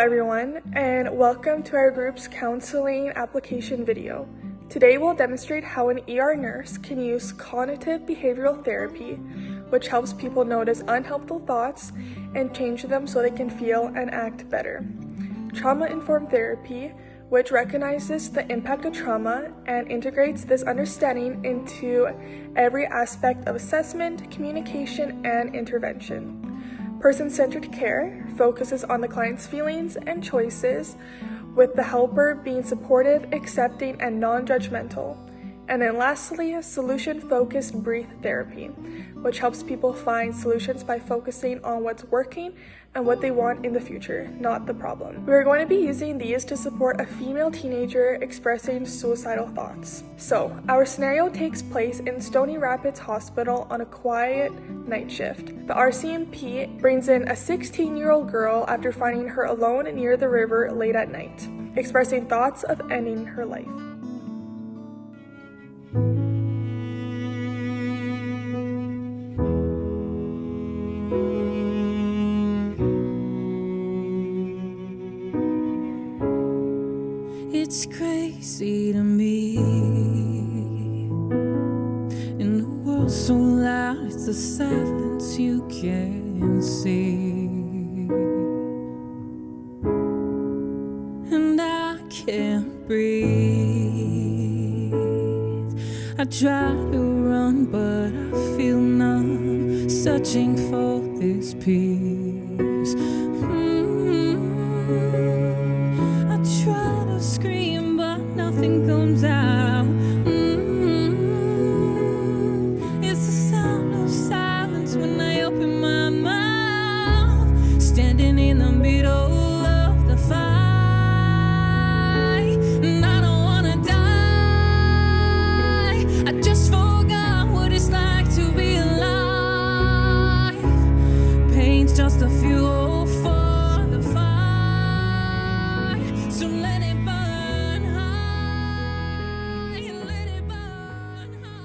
everyone, and welcome to our group's counseling application video. Today we'll demonstrate how an ER nurse can use cognitive behavioral therapy, which helps people notice unhelpful thoughts and change them so they can feel and act better. Trauma-informed therapy, which recognizes the impact of trauma and integrates this understanding into every aspect of assessment, communication, and intervention. Person-centered care focuses on the client's feelings and choices, with the helper being supportive, accepting, and non-judgmental. And then lastly, solution-focused brief therapy, which helps people find solutions by focusing on what's working and what they want in the future, not the problem. We're going to be using these to support a female teenager expressing suicidal thoughts. So, our scenario takes place in Stony Rapids Hospital on a quiet night shift. The RCMP brings in a 16-year-old girl after finding her alone near the river late at night, expressing thoughts of ending her life. It's crazy to me, in the world so loud, it's the silence you can't see, and I can't breathe. I try to run, but I feel numb, searching for this peace. I try to scream, but nothing comes out. It's the sound of silence when I open my mouth, standing in the middle of the fight. And I don't wanna die. I just forgot what it's like to be alive. Pain's just a fuel for the fire, so let it burn high, let it burn high.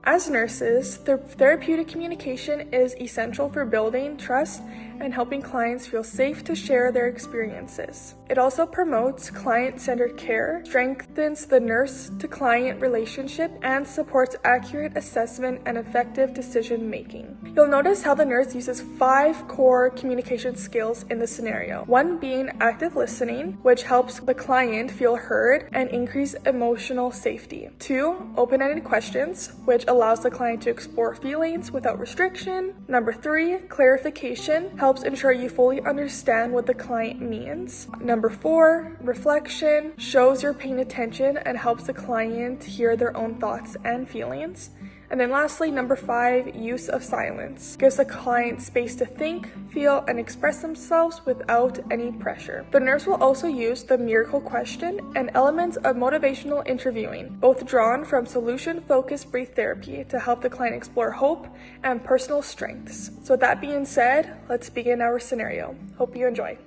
As nurses, therapeutic communication is essential for building trust and helping clients feel safe to share their experiences. It also promotes client-centered care, strengthens the nurse-to-client relationship, and supports accurate assessment and effective decision-making. You'll notice how the nurse uses 5 core communication skills in the scenario. 1 being active listening, which helps the client feel heard and increase emotional safety. 2, open-ended questions, which allows the client to explore feelings without restriction. Number 3, clarification, helps ensure you fully understand what the client means. Number 4, reflection, shows you're paying attention and helps the client hear their own thoughts and feelings. And then lastly, number 5, use of silence, gives the client space to think, feel, and express themselves without any pressure. The nurse will also use the miracle question and elements of motivational interviewing, both drawn from solution-focused brief therapy to help the client explore hope and personal strengths. So with that being said, let's begin our scenario. Hope you enjoy.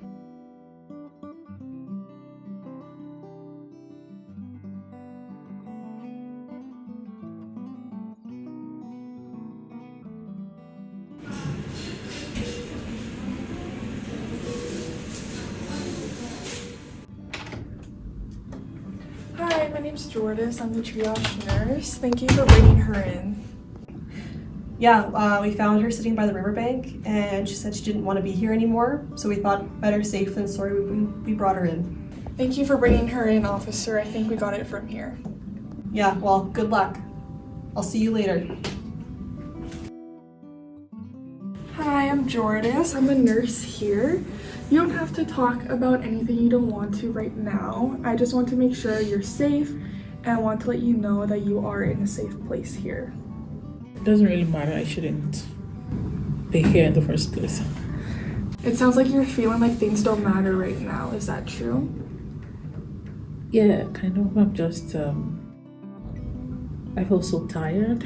Hi, my name's Jordis. I'm the triage nurse. Thank you for bringing her in. Yeah, we found her sitting by the riverbank, and she said she didn't want to be here anymore, so we thought better safe than sorry we brought her in. Thank you for bringing her in, officer. I think we got it from here. Yeah, well, good luck. I'll see you later. Hi, I'm Jordis. I'm a nurse here. You don't have to talk about anything you don't want to right now. I just want to make sure you're safe and want to let you know that you are in a safe place here. It doesn't really matter. I shouldn't be here in the first place. It sounds like you're feeling like things don't matter right now. Is that true? Yeah, kind of. I'm just, I feel so tired.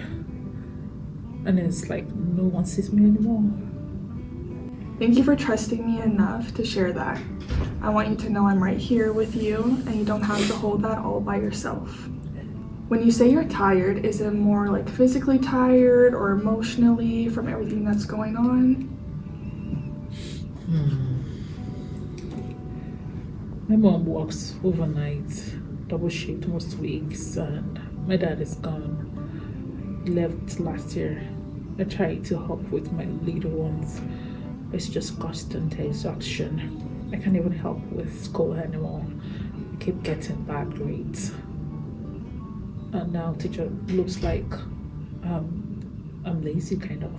And it's like no one sees me anymore. Thank you for trusting me enough to share that. I want you to know I'm right here with you and you don't have to hold that all by yourself. When you say you're tired, is it more like physically tired or emotionally from everything that's going on? My mom works overnight, double shift most weeks, and my dad is gone. He left last year. I try to help with my little ones. It's just constant exhaustion. I can't even help with school anymore. I keep getting bad grades. And now teacher looks like I'm lazy kind of.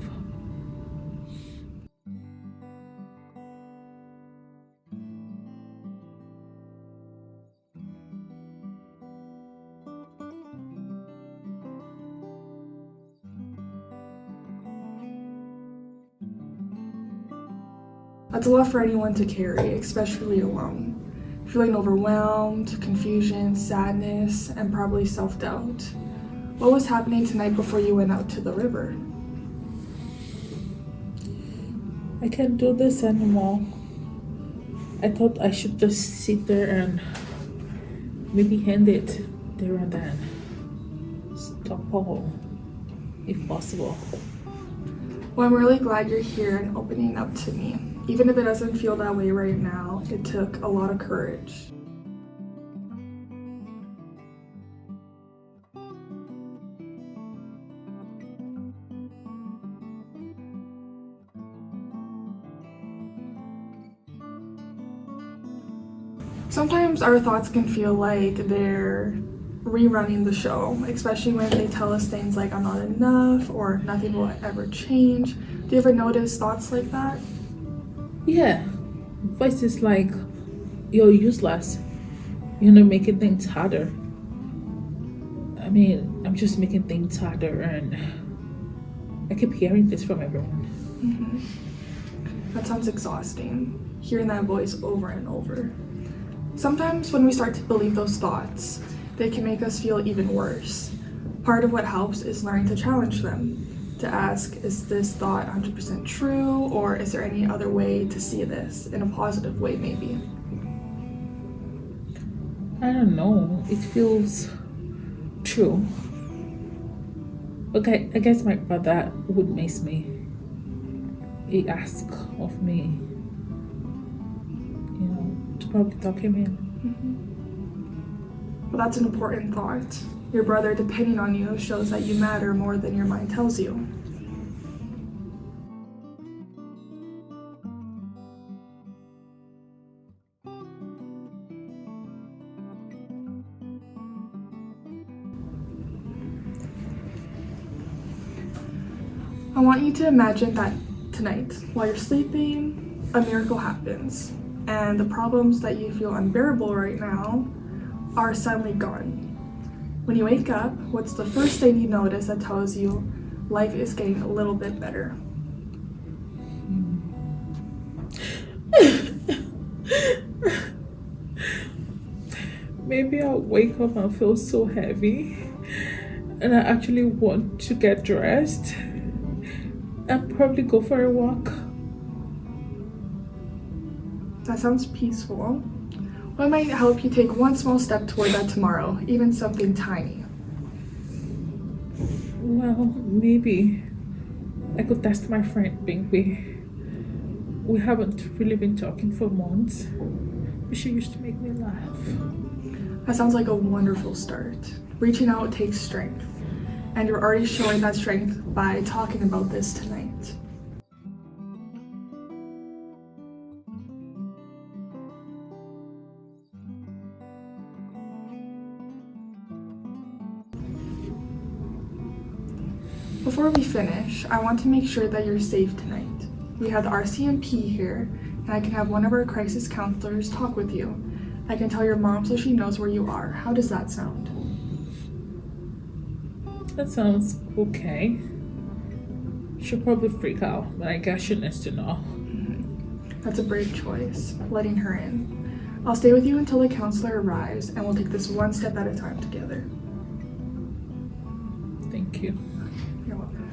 That's a lot for anyone to carry, especially alone. Feeling overwhelmed, confusion, sadness, and probably self-doubt. What was happening tonight before you went out to the river? I can't do this anymore. I thought I should just sit there and maybe end it there and then. Stop all, if possible. Well, I'm really glad you're here and opening up to me. Even if it doesn't feel that way right now, it took a lot of courage. Sometimes our thoughts can feel like they're rerunning the show, especially when they tell us things like I'm not enough or nothing will ever change. Do you ever notice thoughts like that? Yeah, voices like you're useless, you're not making things harder. I mean, I'm just making things harder, and I keep hearing this from everyone. That sounds exhausting, hearing that voice over and over. Sometimes when we start to believe those thoughts, they can make us feel even worse. Part of what helps is learning to challenge them, to ask, is this thought 100% true, or is there any other way to see this, in a positive way maybe? I don't know, it feels true. Okay, I guess my brother would miss me. He asked of me, to probably talk him in. Well, that's an important thought. Your brother depending on you shows that you matter more than your mind tells you. I want you to imagine that tonight, while you're sleeping, a miracle happens, and the problems that you feel unbearable right now are suddenly gone. When you wake up, what's the first thing you notice that tells you life is getting a little bit better? Maybe I'll wake up and feel so heavy, and I actually want to get dressed and probably go for a walk. That sounds peaceful. What might help you take one small step toward that tomorrow, even something tiny? Well, maybe I could text my friend Bingbie. We haven't really been talking for months, but she used to make me laugh. That sounds like a wonderful start. Reaching out takes strength, and you're already showing that strength by talking about this tonight. Before we finish, I want to make sure that you're safe tonight. We have the RCMP here, and I can have one of our crisis counselors talk with you. I can tell your mom so she knows where you are. How does that sound? That sounds okay. She'll probably freak out, but I guess she needs to know. That's a brave choice, letting her in. I'll stay with you until the counselor arrives, and we'll take this one step at a time together. Thank you. You're welcome.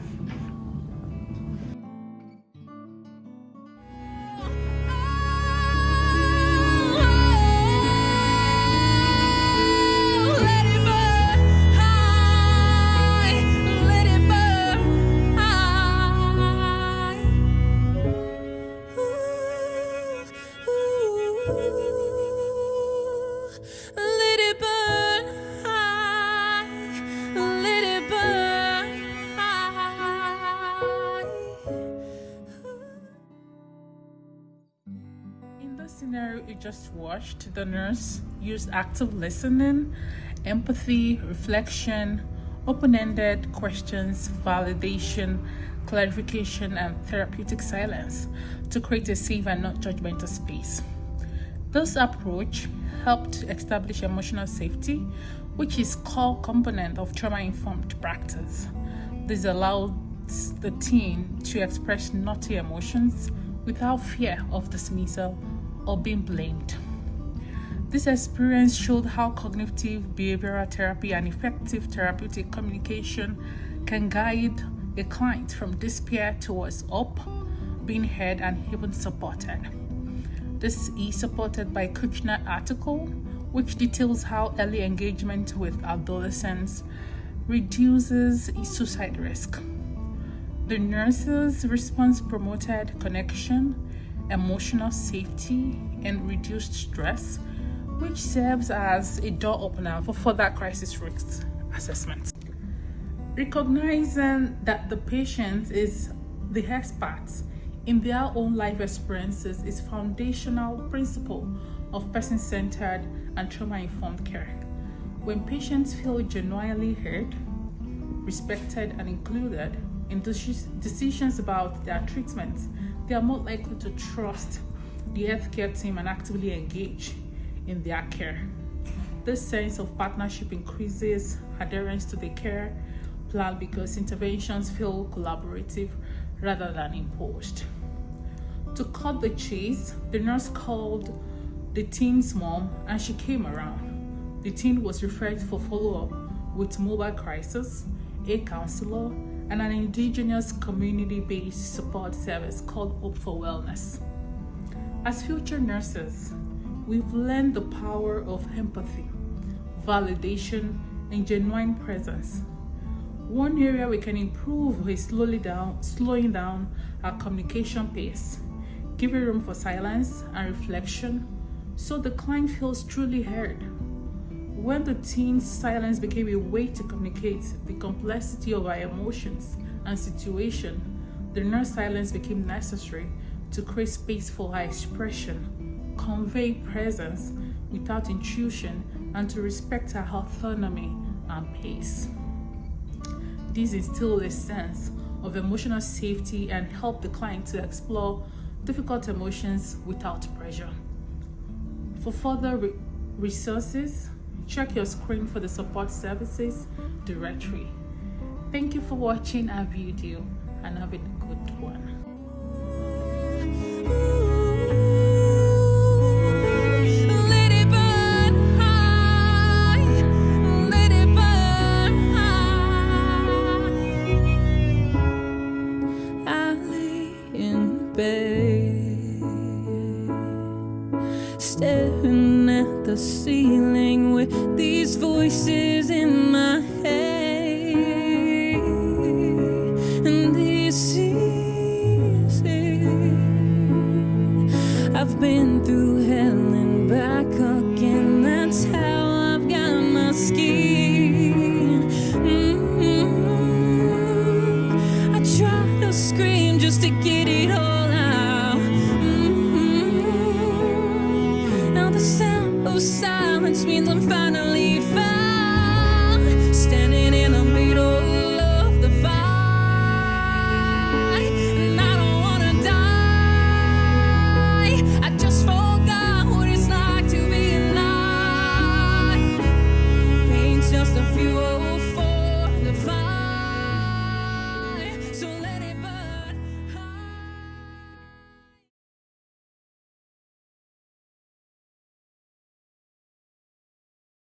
Let it burn. you just watched, the nurse used active listening, empathy, reflection, open-ended questions, validation, clarification, and therapeutic silence to create a safe and not judgmental space. This approach helped establish emotional safety, which is a core component of trauma-informed practice. This allows the teen to express naughty emotions without fear of dismissal or being blamed. This experience showed how cognitive behavioral therapy and effective therapeutic communication can guide a client from despair towards hope, being heard, and even supported. This is supported by a Kuchner article, which details how early engagement with adolescents reduces suicide risk. The nurse's response promoted connection, emotional safety, and reduced stress, which serves as a door opener for further crisis risk assessment. Recognizing that the patient is the expert in their own life experiences is foundational principle of person-centered and trauma-informed care. When patients feel genuinely heard, respected, and included in decisions about their treatment, they are more likely to trust the healthcare team and actively engage in their care. This sense of partnership increases adherence to the care plan because interventions feel collaborative rather than imposed. To cut the chase, the nurse called the teen's mom and she came around. The teen was referred for follow-up with mobile crisis, a counselor, and an indigenous community-based support service called Hope for Wellness. As future nurses, we've learned the power of empathy, validation, and genuine presence. One area we can improve is slowing down our communication pace, giving room for silence and reflection so the client feels truly heard. When the teen's silence became a way to communicate the complexity of our emotions and situation, the nurse silence became necessary to create space for her expression, convey presence without intrusion, and to respect her autonomy and pace. This instilled a sense of emotional safety and helped the client to explore difficult emotions without pressure. For further resources, check your screen for the support services directory. Thank you for watching our video and have a good one.